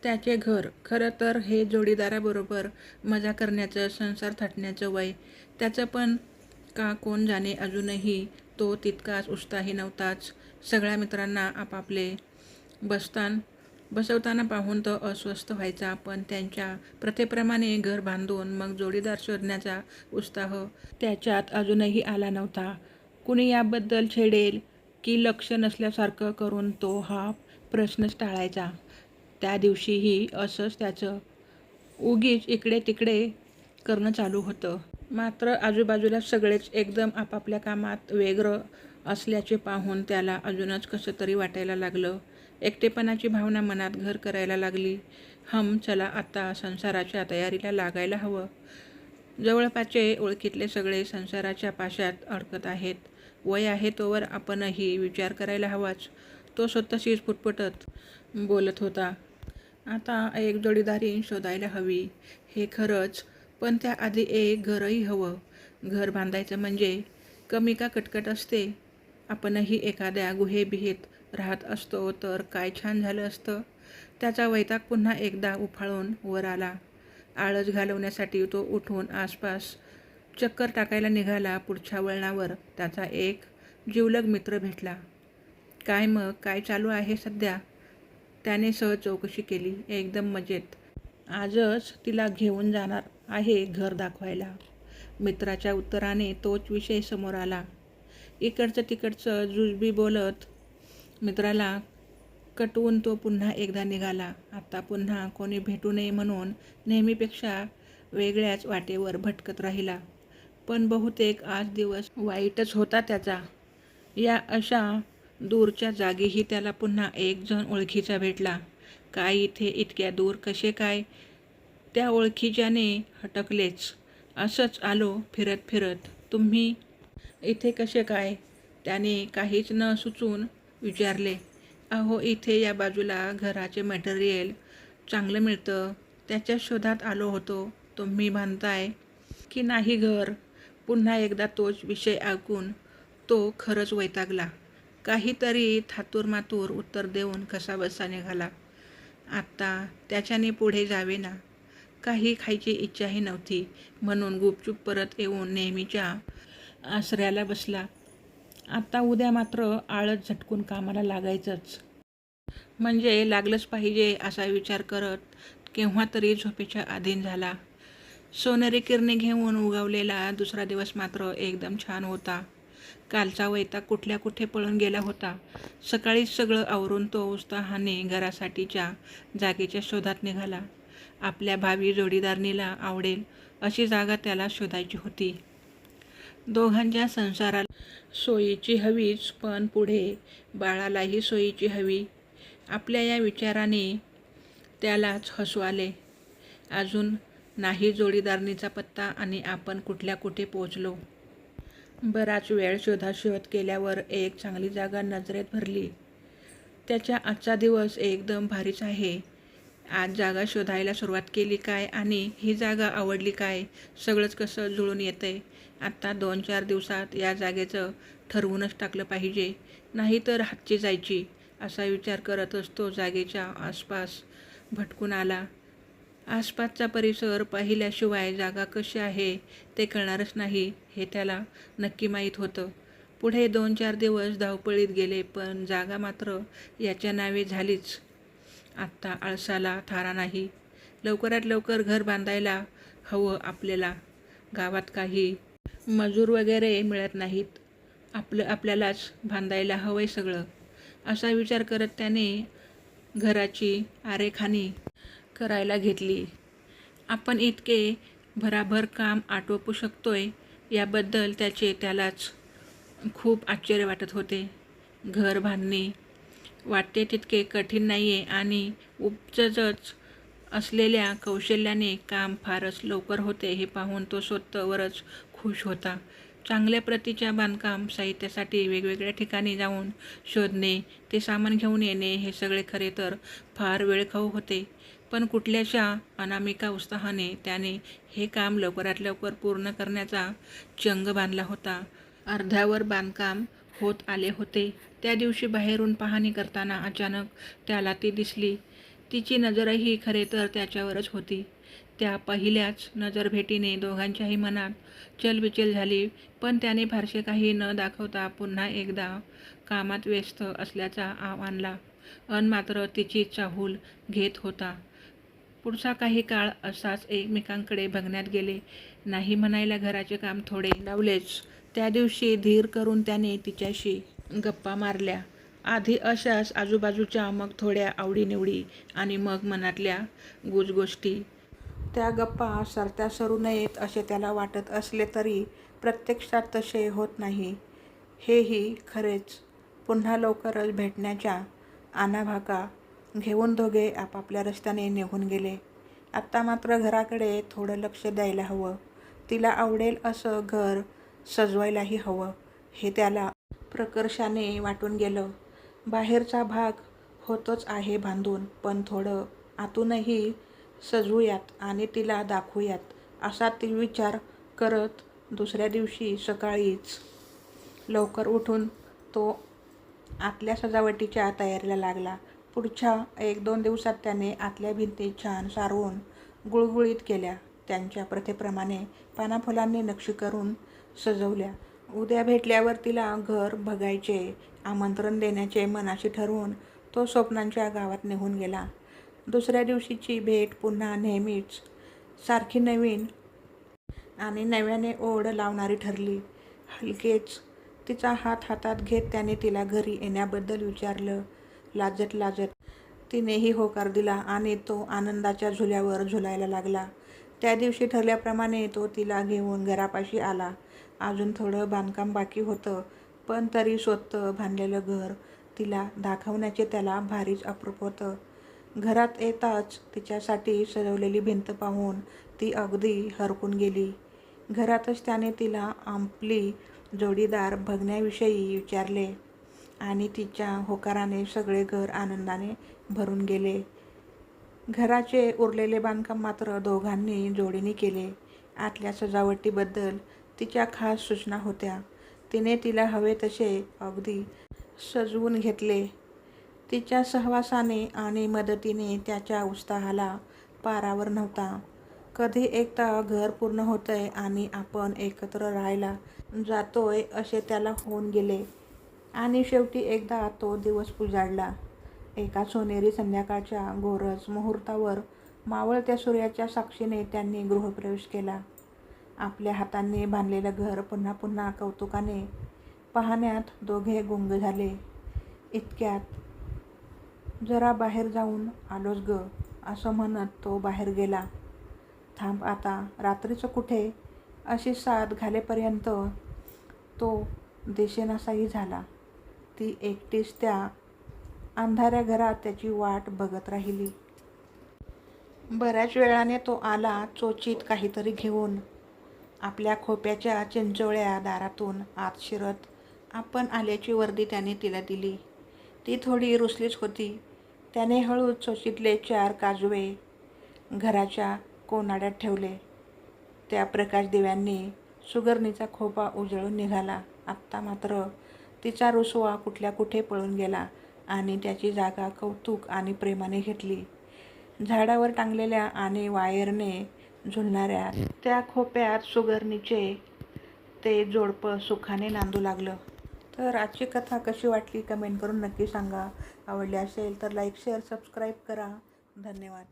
त्याचे घर. खरं तर हे जोडीदाराबरोबर मजा करण्याचं, संसार थाटण्याचं वय त्याचं, पण का कोण जाणे अजूनही तो तितकाच उत्साही नव्हताच. सगळ्या मित्रांना आपापले बसवताना पाहून तो अस्वस्थ व्हायचा, पण त्यांच्या प्रथेप्रमाणे घर बांधून मग जोडीदार शोधण्याचा उत्साह त्याच्यात अजूनही आला नव्हता. कुणी याबद्दल छेडेल की लक्ष नसल्यासारखं करून तो हा प्रश्नच टाळायचा. त्या दिवशीही असंच त्याचं उगीच इकडे तिकडे करणं चालू होतं. मात्र आजूबाजूला सगळेच एकदम आपापल्या कामात व्यग्र असल्याचे पाहून त्याला अजूनच कसं तरी वाटायला लागलं. एकटेपणाची भावना मनात घर करायला लागली. चला आता संसाराच्या तयारीला लागायला हवं. जवळपासचे ओळखीतले सगळे संसाराच्या पाशात अडकत आहेत. वय आहे तोवर आपणही विचार करायला हवाच, तो स्वतःशीच पुटपुटत बोलत होता. आता एक जोडीदारी शोधायला हवी, हे खरंच, पण त्याआधी एक घरही हवं. घर बांधायचं म्हणजे कमी का कटकट असते. आपणही एखाद्या गुहेबिहेत राहत असतो तर काय छान झालं असतं. त्याचा वैताग पुन्हा एकदा उफाळून वर आला. आळस घालवण्यासाठी तो उठून आसपास चक्कर टाकायला निघाला. पुढच्या वळणावर त्याचा एक जिवलग मित्र भेटला. काय मग, काय चालू आहे सध्या? त्याने सहज चौकशी केली. एकदम मजेत. आजच तिला घेऊन जाणार आहे घर दाखवायला. मित्राच्या उत्तराने तोच विषय समोर आला. इकडचं तिकडचं जुजबी बोलत मित्राला कटवून तो पुन्हा एकदा निघाला. आता पुन्हा कोणी भेटू नये म्हणून नेहमीपेक्षा वेगळ्याच वाटेवर भटकत राहिला. पण बहुतेक आज दिवस वाईटच होता त्याचा. या अशा दूरच्या जागीही त्याला पुन्हा एक जण ओळखीचा भेटला. काय इथे इतक्या दूर कसे काय? त्या ओळखीच्याने हटकलेच. असंच आलो फिरत फिरत. तुम्ही इथे कसे काय? त्याने काहीच न सुचून विचारले. अहो, इथे या बाजूला घराचे मटेरियल चांगलं मिळतं, त्याच्या शोधात आलो होतो. तुम्ही बांधताय की नाही घर? पुन्हा एकदा तोच विषय ऐकून तो खरंच वैतागला. काहीतरी थातूरमातूर उत्तर देऊन कसाबसा निघाला. आत्ता त्याच्याने पुढे जावे ना. काही खायची इच्छाही नव्हती म्हणून गुपचूप परत येऊन नेहमीच्या आसऱ्याला बसला. आता उद्या मात्र आळस झटकून कामाला लागायचंच. म्हणजे लागलंच पाहिजे असा विचार करत केव्हा तरी झोपेच्या अधीन झाला. सोनेरी किरणे घेऊन उगवलेला दुसरा दिवस मात्र एकदम छान होता. कालचा वैताग कुठल्या कुठे पळून गेला होता. सकाळीच सगळं आवरून तो उत्साहाने घरासाठीच्या जागेच्या शोधात निघाला. आपल्या भावी जोडीदारणीला आवडेल अशी जागा त्याला शोधायची होती. दोघांच्या संसाराला सोयीची हवीच, पण पुढे बाळालाही सोयीची हवी. आपल्या या विचाराने त्यालाच हसू आले. अजून नाही जोडीदारणीचा पत्ता आणि आपण कुठल्या कुठे पोचलो. बराच वेळ शोधाशोध केल्यावर एक चांगली जागा नजरेत भरली. त्याच्या आजचा दिवस एकदम भारीच आहे. आज जागा शोधायला सुरुवात केली काय आणि ही जागा आवडली काय, सगळंच कसं जुळून येतंय. आत्ता 2-4 दिवसात या जागेचं ठरवूनच टाकलं पाहिजे, नाहीतर हातची जायची असा विचार करतच तो जागेच्या आसपास भटकून आला. आसपासचा परिसर पाहिल्याशिवाय जागा कशी आहे ते कळणारच नाही हे त्याला नक्की माहीत होतं. पुढे 2-4 दिवस धावपळीत गेले, पण जागा मात्र याच्या नावे झालीच. आत्ता आळसाला थारा नाही. लवकरात लवकर घर बांधायला हवं आपल्याला. गावात काही मजूर वगैरे मिळत नाहीत. आपल्यालाच बांधायला हवंय सगळं असा विचार करत त्याने घराची आरेखणी करायला घेतली. आपण इतके भराभर काम आटोपू शकतोय याबद्दल त्यालाच खूप आश्चर्य वाटत होते. घर बांधणे वाटते तितके कठीण नाहीये आणि उपजतच असलेल्या कौशल्याने काम फारच लवकर होते हे पाहून तो स्वतःवरच खुश होता. चांगल्या प्रतीच्या बांधकाम साहित्यासाठी वेगवेगळ्या ठिकाणी जाऊन शोधणे, ते सामान घेऊन येणे हे सगळे खरे तर फार वेळखाऊ होते. पण कुठल्याशा अनामिका उत्साहाने त्याने हे काम लवकरात लवकर पूर्ण करण्याचा चंग बांधला होता. अर्ध्यावर बांधकाम होत आले होते. त्या दिवशी बाहेरून पाहणी करताना अचानक त्याला ती दिसली. तिची नजरही खरे तर त्याच्यावरच होती. त्या पहिल्याच नजरभेटीने दोघांच्याही मनात चलबिचल झाली, पण त्याने फारसे काही न दाखवता पुन्हा एकदा कामात व्यस्त असल्याचा आव आणला. मात्र तिची चाहूल घेत होता. पुढचा काही काळ असाच एकमेकांकडे बघण्यात गेले. नाही म्हणायला घराचे काम थोडे लावलेच. त्या दिवशी धीर करून त्याने तिच्याशी गप्पा मारल्या. आधी अशाच आजूबाजूच्या, मग थोड्या आवडीनिवडी आणि मग मनातल्या गुजगोष्टी. त्या गप्पा सरत्या सरू नयेत असे त्याला वाटत असले तरी प्रत्यक्षात तसे होत नाही, हेही खरेच. पुन्हा लवकरच भेटण्याच्या आणाभाका घेऊन दोघे आपापल्या रस्त्याने निघून गेले. आत्ता मात्र घराकडे थोडं लक्ष द्यायला हवं. तिला आवडेल असं घर सजवायलाही हवं, हे त्याला प्रकर्षाने वाटून गेलं. बाहेरचा भाग होतोच आहे बांधून, पण थोडं आतूनही सजवूयात आणि तिला दाखवूयात, असा ती विचार करत दुसऱ्या दिवशी सकाळीच लवकर उठून तो आतल्या सजावटीच्या तयारीला लागला. पुढच्या 1-2 दिवसात त्याने आतल्या भिंती छान सारवून गुळगुळीत केल्या. त्यांच्या प्रथेप्रमाणे पानाफुलांनी नक्षी करून सजवल्या. उद्या भेटल्यावर तिला घर बघायचे आमंत्रण देण्याचे मनाशी ठरवून तो स्वप्नांच्या गावात निघून गेला. दुसऱ्या दिवशीची भेट पुन्हा नेहमीच सारखी नवीन आणि नव्याने ओढ लावणारी ठरली. हलकेच तिचा हात हातात घेत त्याने तिला घरी येण्याबद्दल विचारलं. लाजत लाजत तिनेही होकार दिला आणि तो आनंदाच्या झुल्यावर झुलायला लागला. त्या दिवशी ठरल्याप्रमाणे तो तिला घेऊन घरापाशी आला. अजून थोडं बांधकाम बाकी होतं, पण तरी स्वतः बांधलेलं घर तिला दाखवण्याचे त्याला भारीच अप्रूप होतं. घरात येताच तिच्यासाठी सजवलेली भिंत पाहून ती अगदी हरकून गेली. घरातच त्याने तिला आपली जोडीदार बघण्याविषयी विचारले आणि तिच्या होकाराने सगळे घर आनंदाने भरून गेले. घराचे उरलेले बांधकाम मात्र दोघांनी जोडीने केले. आतल्या सजावटीबद्दल तिच्या खास सूचना होत्या. तिने तिला हवे तसे अगदी सजवून घेतले. तिच्या सहवासाने आणि मदतीने त्याच्या उत्साहाला पारावर नव्हता. कधी एकदा घर पूर्ण होतंय आणि आपण एकत्र राहायला जातोय असे त्याला होऊन गेले. आणि शेवटी एकदा तो दिवस उजाडला. एका सोनेरी संध्याकाळच्या गोरज मुहूर्तावर मावळत्या सूर्याच्या साक्षीने त्यांनी गृहप्रवेश केला. आपल्या हातांनी बांधलेलं घर पुन्हा पुन्हा कौतुकाने पाहण्यात दोघे गुंग झाले. इतक्यात जरा बाहेर जाऊन आलोच ग, असं म्हणत तो बाहेर गेला. थांब आता, रात्रीचं कुठे, अशी साद घालेपर्यंत तो दिसेनासाही झाला. ती एकटीच त्या अंधाऱ्या घरात त्याची वाट बघत राहिली. बऱ्याच वेळाने तो आला, चोचीत काहीतरी घेऊन. आपल्या खोप्याच्या चिंचोळ्या दारातून आत शिरत आपण आल्याची वर्दी त्याने तिला दिली. ती थोडी रुसलीच होती. त्याने हळूच चोचीतले 4 काजवे घराच्या कोनाड्यात ठेवले. त्या प्रकाश दिव्यांनी सुगरणीचा खोपा उजळून निघाला. आत्ता मात्र तिचा रुसवा कुठल्या कुठे पळून गेला आणि त्याची जागा कौतुक आणि प्रेमाने घेतली. झाडावर टांगलेल्या आणि वायरने झुलणाऱ्या त्या खोप्यात सुगरणीचे ते जोडपं सुखाने नांदू लागलं. तर आजची कथा कशी वाटली कमेंट करून नक्की सांगा. आवडली असेल तर लाईक, शेअर, सबस्क्राईब करा. धन्यवाद.